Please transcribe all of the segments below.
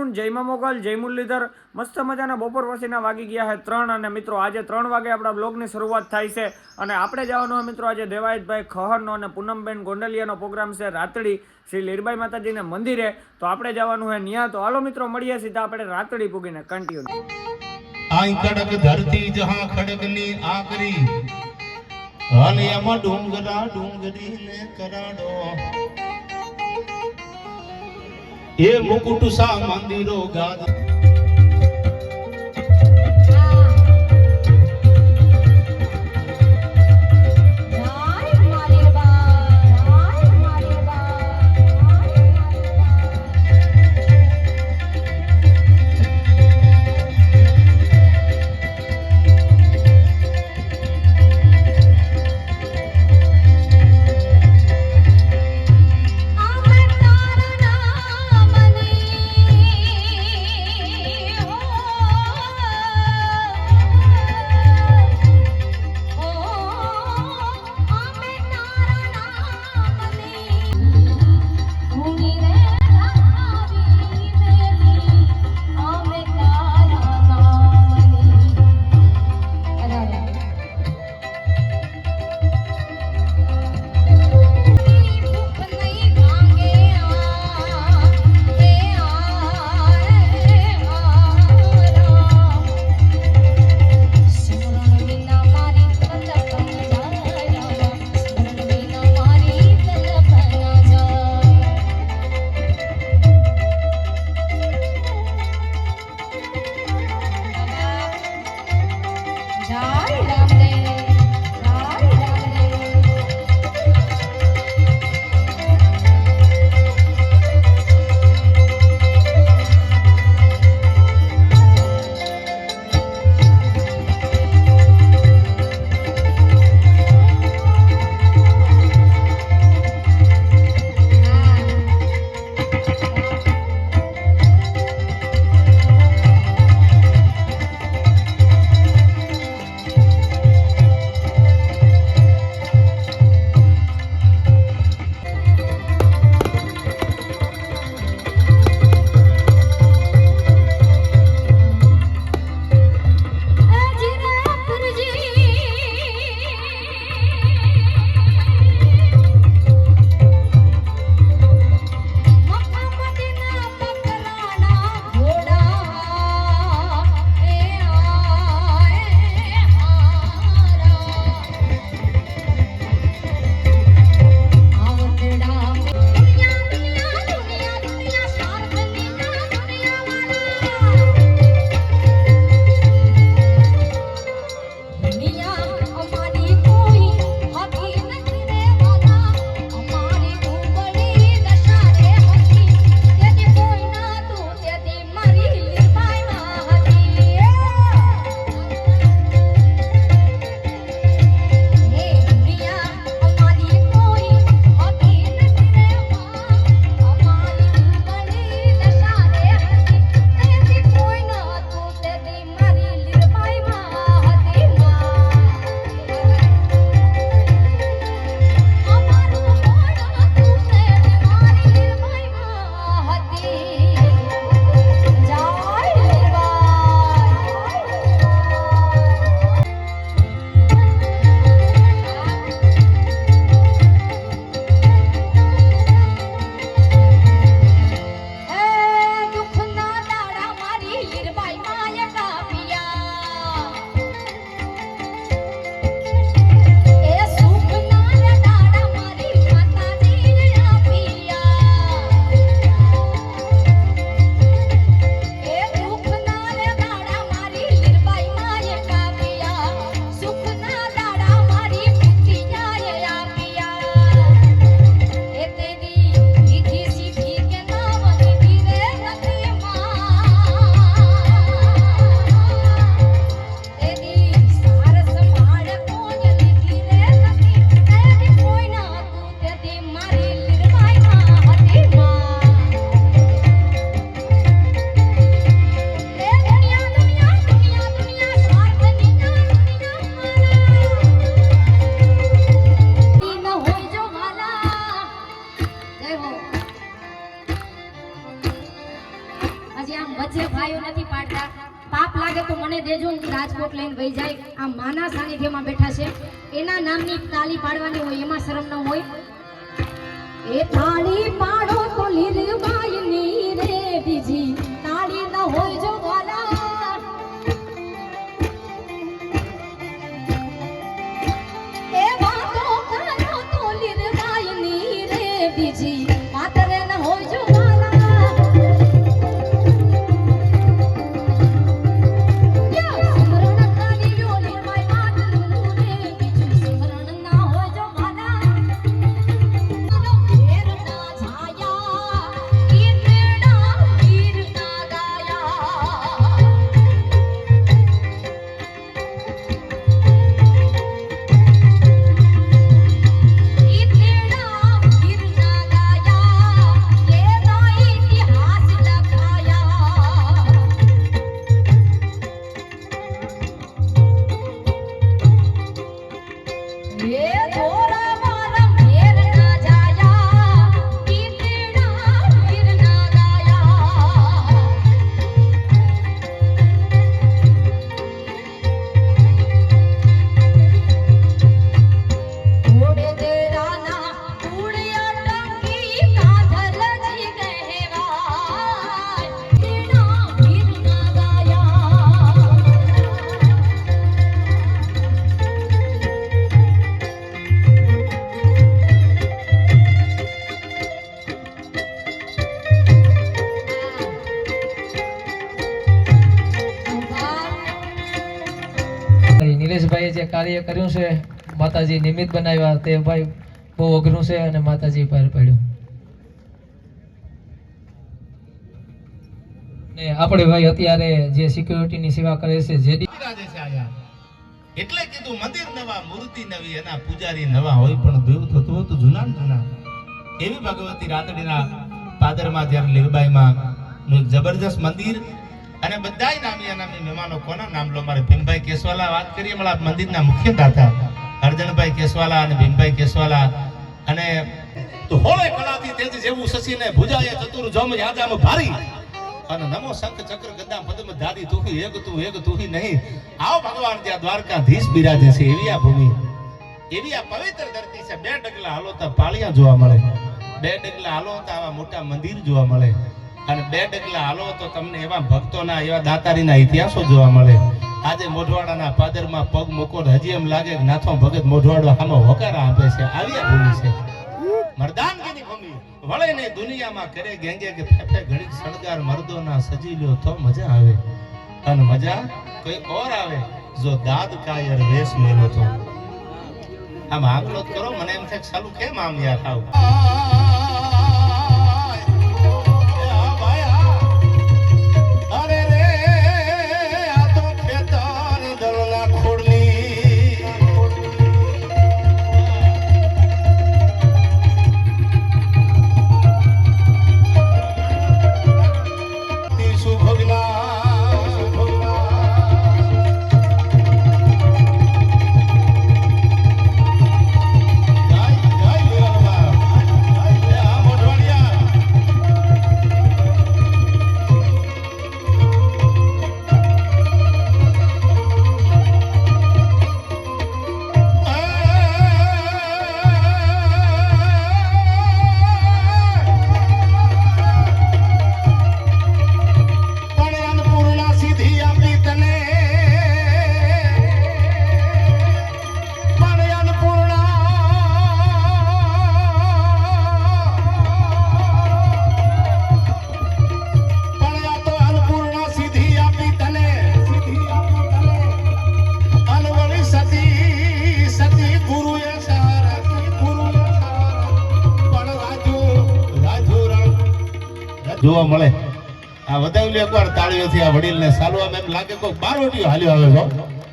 Tune, જયમાં Mughal, જય મુરલીધર. મસ્ત મજાના બપોર પછીના વાગી ગયા છે 3 અને મિત્રો આજે 3 વાગે આપણા બ્લોગની શરૂઆત થાય છે અને આપણે જવાનું હોય મિત્રો આજે દેવાયતભાઈ ખહરનો અને પૂનમબેન ગોંડલિયાનો પ્રોગ્રામ છે રાતડી શ્રી લીરબાઈ માતાજીના મંદિરે. તો આપણે જવાનું હોય ન્યા. તો હાલો મિત્રો મળીએ સીધા આપણે રાતડી પૂગીને કન્ટિન્યુ. આઈ કડક ધરતી જહાં ખડગની આકરી અને એમાં ડુંગરા ડુંગરીને કરાડો એ મુકુટ સા મંદિરો ગાદ હજી આમ વચ્ચે ભાઈઓ નથી પાડતા. પાપ લાગે તો મને દેજો, હું રાજકોટ લઈને વહી જાય. આ માના સાનિધ્યમાં બેઠા છે, એના નામની તાળી પાડવાની હોય, એમાં શરમ ન હોય. એ તાળી પાડો તો લીરબાઈની રે, બીજી તાળી ન હોય જો વાલા. એ વાતો કરો તો લીરબાઈની રે, બીજી માતરે ન હોય જો વાલા. સ્મરણ કરી લો લીરબાઈ માતનું રે, બીજું સ્મરણ ના હોય જો વાલા. નિલેશભાઈએ જે કાર્ય કર્યું છે, માતાજી નિમિત્ત બનાવ્યા, તે ભાઈ બહુ અઘરું છે અને માતાજી પાર પાડ્યું. ને આપણે ભાઈ અત્યારે જે સિક્યુરિટીની સેવા કરે છે, જે બિરાજે છે આયા. એટલે કીધું મંદિર નવા, મૂર્તિ નવી, એના પૂજારી નવા હોય, પણ દેવ થતું હતું જૂના ને જૂના. એવી ભગવતી રાતડીના પાદરમાં જ્યારે લીરબાઈમાં નું એક જબરજસ્ત મંદિર, અને બધાય નામી અનામી મહેમાનો. કોના નામ લો? મારે ભીમભાઈ કેસવાલા વાત કરીએ, મળા મંદિરના મુખ્ય દાતા અર્જણભાઈ કેસવાલા અને ભીમભાઈ કેસવાલા. અને તો હોળે કળાથી તેજ જેવું શશીને ભુજાએ ચતુર જોમ યાદામ ભારી, અને નમો શંખ ચક્ર ગદા પદ્મ ધારી તુહી એક તુહી નહીં. આવો ભગવાન ત્યાં દ્વારકાધીશ બિરાજે છે. એવી આ ભૂમિ, એવી આ પવિત્ર ધરતી છે. 2 ડગલા હાલો તો પાળિયા જોવા મળે, 2 ડગલા હાલો તો આવા મોટા મંદિર જોવા મળે, અને 2 ડગલા હાલો તો તમને એવા ભક્તોના, એવા દાતારીના ઇતિહાસો જોવા મળે. આજે મોઢવાડાના પાદરમાં પગ મૂકો હજી એમ લાગે કે નાથો ભગત મોઢવાડો આમાં હોકારા આપે છે. આવી આ ભૂમિ છે, મર્દાનગીની ભૂમિ. વળે ને દુનિયામાં કરે ગેંગે કે ફેફે ઘડીક સળગાર મર્દોના સજી લ્યો તો મજા આવે, અને મજા કોઈ ઓર આવે જો દાદ કાયર વેશ મેલો તો. આમ આગલો કરો, મને એમ થાય સાલું કેમ આમ યાર આવ. જોવા મળે. આ વધાવી એકવાર તાળીઓથી આ વડીલને સાલું આમ એમ લાગે કોઈ બારોટીયો હાલ્યો આવે છો.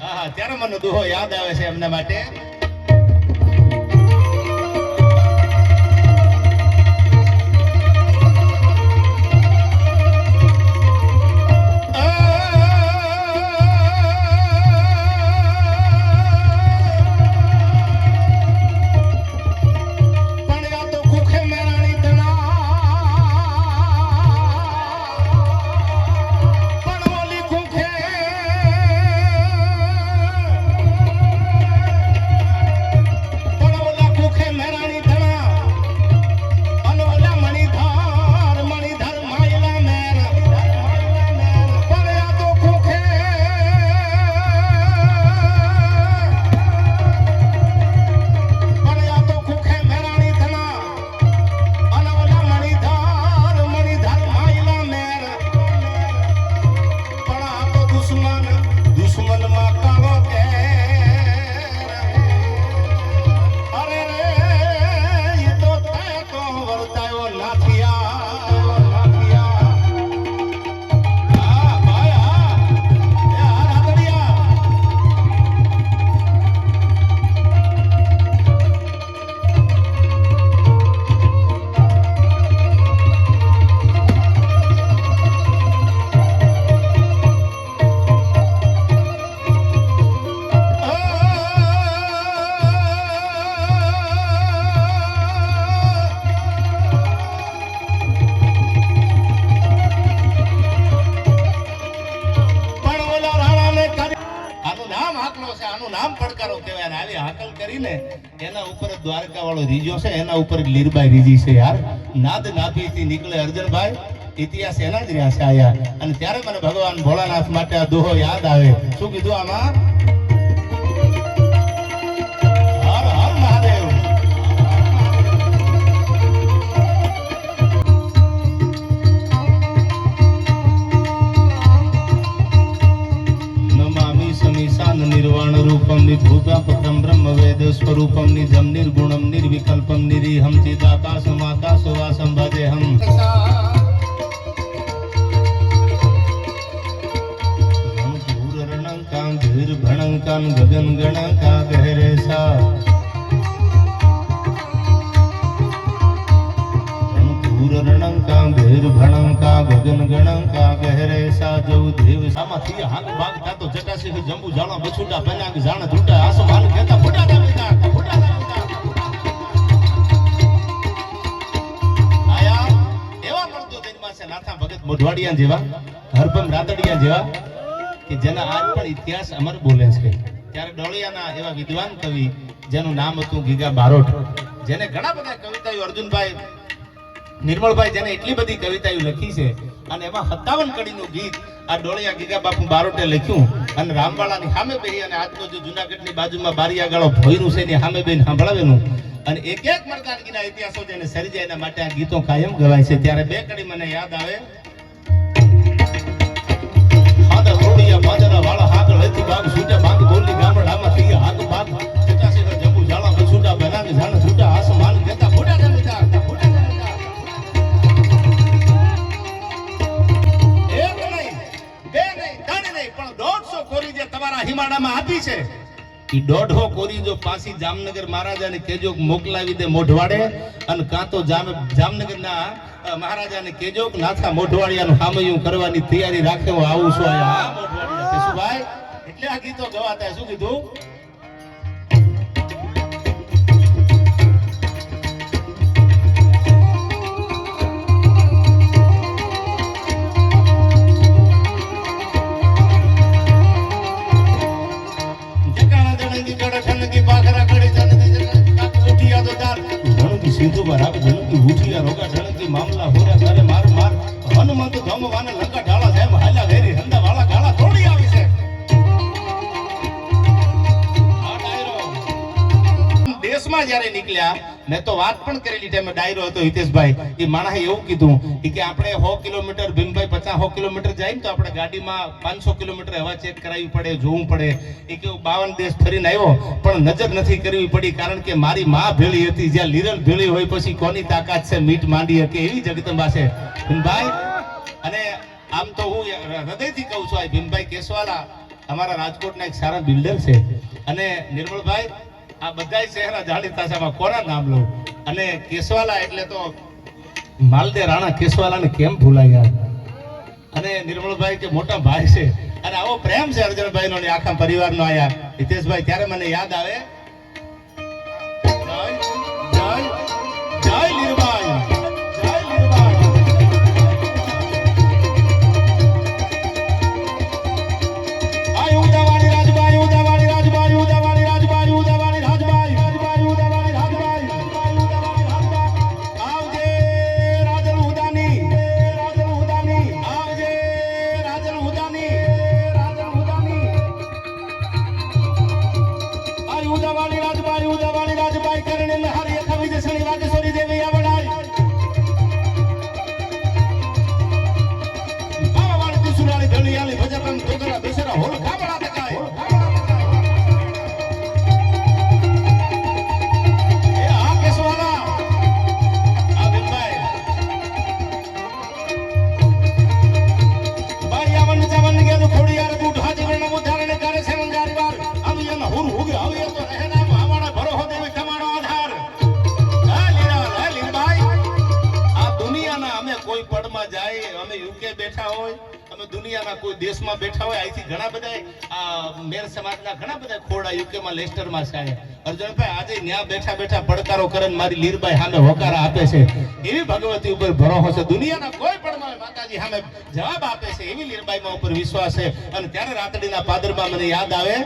હા, ત્યારે મને દુહો યાદ આવે છે એમના માટે. હાકારો કહેવાય. અને આવી હાકલ કરીને એના ઉપર જ દ્વારકા વાળો રીજો છે, એના ઉપર જ લીરબાઈ રીજી છે યાર. નાદ નાભીથી નીકળે અર્જુનભાઈ, ઇતિહાસ એના જ રહ્યા છે આયા. અને ત્યારે મને ભગવાન ભોળાનાથ માટે આ દોહો યાદ આવે. શું કીધું આમાં? હર હર મહાદેવ. નમામિ સમીશાન નિર્વાણ રૂપમ વિભૂતાપતમ બ્રહ્મ વેદ સ્વરૂપમ નિજમ નિર્ગુણમ નિર્વિકલ્પમ નિરીહમ ચિદાકાશમ આકાશવાસમ ભજેહમ. ભણંકાન ગગન ગણકા ગહેરે સા રણંકા ભેર ભણંકા ગગન ગણકા ગહેરે સા જવ દેવ સામાંથી હાક ભાગ થાતો ચકાસી જંબુ જાણો બછુટા પનાક જાણ ધૂટા આસમાન કેતા ફોટા દાતા ફોટા દાતા આયા એવા મળતો દિનમાં છે નાથા ભગત મોઢવાડિયા જેવા, હરપમ રાતડિયા જેવા કે જેના આજ પણ ઇતિહાસ અમર બોલે છે. ત્યારે ડોળિયાના એવા વિદ્વાન કવિ જેનું નામ હતું ગીગા બારોટ, જેને ઘણા બધા કવિતાઓ અર્જુનભાઈ નિર્મળભાઈ જેને એટલી બધી કવિતાઓ લખી છે. અને એમાં 57 કડીનું ગીત આ ડોળિયા ગીગા બાપુ બારોટે લખ્યું. અને રામવાળાની સામે બેહી અને આજનો જે જુનાગઢની બાજુમાં બારિયાગાળો ભોયરું છે એની સામે બેન સાંભળાવેલું. અને એક એક મરદાનગીના ઇતિહાસો જેને સરી જાય એના માટે આ ગીતો કાયમ ગવાય છે. ત્યારે બે કડી મને યાદ આવે. રોડિયા બાજરા વાળા હાક લેતી બાગ છૂટા બાગ બોલી ગામડામાં થી હાક બાગ ચટાસી જંબુ જાળા બછુટા બનાવી જાણ છૂટા આસમાન કેતા ફોટા જમીતા ફોટા જમીતા. એક નહીં બે નહીં ત્રણ નહીં પણ 150 કોરી જે તમારા હિમાડામાં આપી છે, ઈ 150 કોરી જો પાછી જામનગર મહારાજાને કેજો મોકલાવી દે મોઢવાડે. અને કાં તો જામનગરના મહારાજાને કેજો કે નાથા મોઢવાડિયાનું હામયું કરવાની તૈયારી રાખે, હું આવું છું આયા. હા મોઢવાડિયા કેશુભાઈ એટલે આ ગીતો ગવાતા. શું કીધું? સીધું બરાબર ધણકી ઉઠિયા રોગા ધણકી મામલા હોરા કરે માર માર હનુમંત ધમવાને લંકા ઢાળા જેમ હાલ્યા વેરી હંદા વાળા ગાળા તોડી આવી છે. આ ડાયરો દેશમાં જ્યારે નીકળ્યા મેં તો વાત પણ કરેલી ટાઈમે ડાયરો હતો હિતેશભાઈ. એ માણસે એવું કીધું કે આપણે 100 કિલોમીટર ભીમભાઈ 50 કિલોમીટર જાય ને તો આપણે ગાડીમાં 500 કિલોમીટર હવા ચેક કરાવવી પડે, જોવું પડે. એ કેવું 52 દેશ ફરીને આવ્યો પણ નજર નથી કરવી પડી, કારણ કે મારી માં ભેળી હતી. જ્યાં લીરલ ભેળી હોય પછી કોની તાકાત છે મીટ માંડી શકે એવી જગદંબા છે ભીમભાઈ. અને આમ તો હું હૃદયથી કહું છું, આ ભીમભાઈ કેશવાલા અમારા રાજકોટના એક સારા બિલ્ડર છે. અને નિર્મળભાઈ આ બધાય ચહેરા જાણીતા છે, કોના નામ લઉં? અને કેશવાલા એટલે તો માલદે રાણા કેશવાલાને કેમ ભૂલાયા. અને નિર્મળભાઈ કે મોટા ભાઈ છે. અને આવો પ્રેમ છે અર્જુનભાઈનો ને આખા પરિવારનો આયા હિતેશભાઈ. ત્યારે મને યાદ આવે જય જય જય લીરબાઈ, જય લીરબાઈ. આય ઉદાવાળી રાજબાઈ, ઉદાવાળી રાજબાઈ, ઉદાવાળી રાજબાઈ, ઉદાવાળી રાજબાઈ, રાજબાઈ, ઉદાવાળી રાજબાઈ, ઉદાવાળી રાજબાઈ. આવજે રાજલ ઉદાની, રાજલ ઉદાની, આવજે રાજલ ઉદાની, રાજલ ઉદાની. આય ઉદાવાળી રાજબાઈ, ઉદાવાળી રાજબાઈ કરણે લહારી થવી જે સણી વાગેશ્વરી દેવી આવડાઈ. બાવાવાળી તિસુરાળી ધણીયાળી ભજકમ તોગરા બેસરા હોલ ખાબડા તકાય. એ આ કેશવાલા આ ભીમભાઈ બાઈ આવન જવન ગેલું ખોડિયાર બૂટ હાજી વર્ણ ઉધારણે કરે છે મંગારી વાર આવી એના હુર હુગે આવી તો રહેના આવાડા ભરો દેવી તમારો આધાર. હા લીરબાઈ આ દુનિયાના અમે કોઈ પડમાં જાય, અમે યુકે બેઠા હોય, અમે દુનિયાના કોઈ દેશમાં બેઠા હોય, અહીંથી ઘણા બધા મેર સમાજના ઘણા બધા ખોડા યુકેમાં લેસ્ટરમાં છે. અર્જુનભાઈ આજે ન્યા બેઠા બેઠા પડકારો કરે મારી લીરબાઈ સામે હોકારા આપે છે. એવી ભગવતી ઉપર ભરોસો છે. દુનિયાના કોઈ પડમાં માતાજી સામે જવાબ આપે છે એવી લીરબાઈમાં ઉપર વિશ્વાસ છે. અને ત્યારે રાતડીના પાદરમાં મને યાદ આવે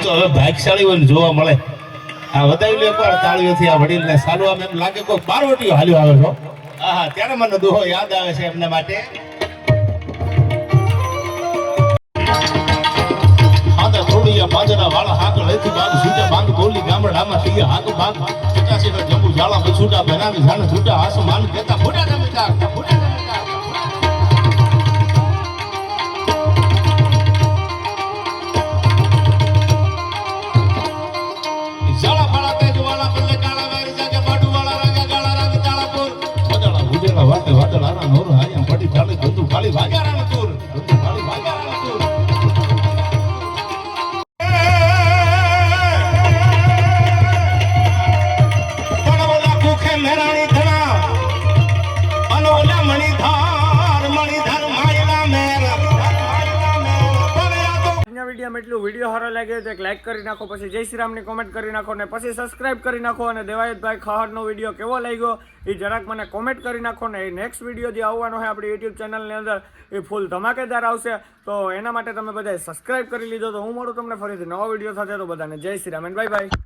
તો હવે ભાગશાળી હોય ને જોવા મળે. આ વધાવી લે એકવાર તાળીઓથી આ વડીલને સાલું આમ એમ લાગે કોઈ બારવટીઓ હાલ્યો આવે છો. આહા, ત્યારે મને દુહો યાદ આવે છે એમના માટે. હાથે થોડીયા બાજરા વાળા હાક લેતી બાગ છૂટા બાગ બોલી ગામડામાં થઈ હાક બાગ ચટાસી નો જંબુ જાળા બછૂટા બનાવી જાણ છૂટા આસમાન કેતા ફોટા જમીતા ફોટા જમીતા જાળા ફાળા તેજ વાળા પલ્લે કાળા વેર જાગે બાડુ વાળા રંગા ગાળા રંગ તાળાપુર વદળા ઉડેલા વાટે વાદળાના નોર હાયા પડી ચાલી ધંધુ ખાલી વાગ્યારાનું તૂર ધંધુ ખાલી વાગ્યારાનું તૂર. એટલું વિડીયો સારો લાગ્યો તો એક લાઈક કરી નાખો, પછી જય શ્રી રામની કોમેન્ટ કરી નાખો ને પછી સબસ્ક્રાઇબ કરી નાખો. અને દેવાયતભાઈ ખહરનો વિડીયો કેવો લાગ્યો એ જરાક મને કોમેન્ટ કરી નાખો ને એ નેક્સ્ટ વિડીયો જે આવવાનો છે આપણી યુટ્યુબ ચેનલની અંદર એ ફૂલ ધમાકેદાર આવશે. તો એના માટે તમે બધાએ સબસ્ક્રાઇબ કરી લીધો. તો હું મળું તમને ફરીથી નવા વિડીયો સાથે. તો બધાને જય Shri Ram and bye bye.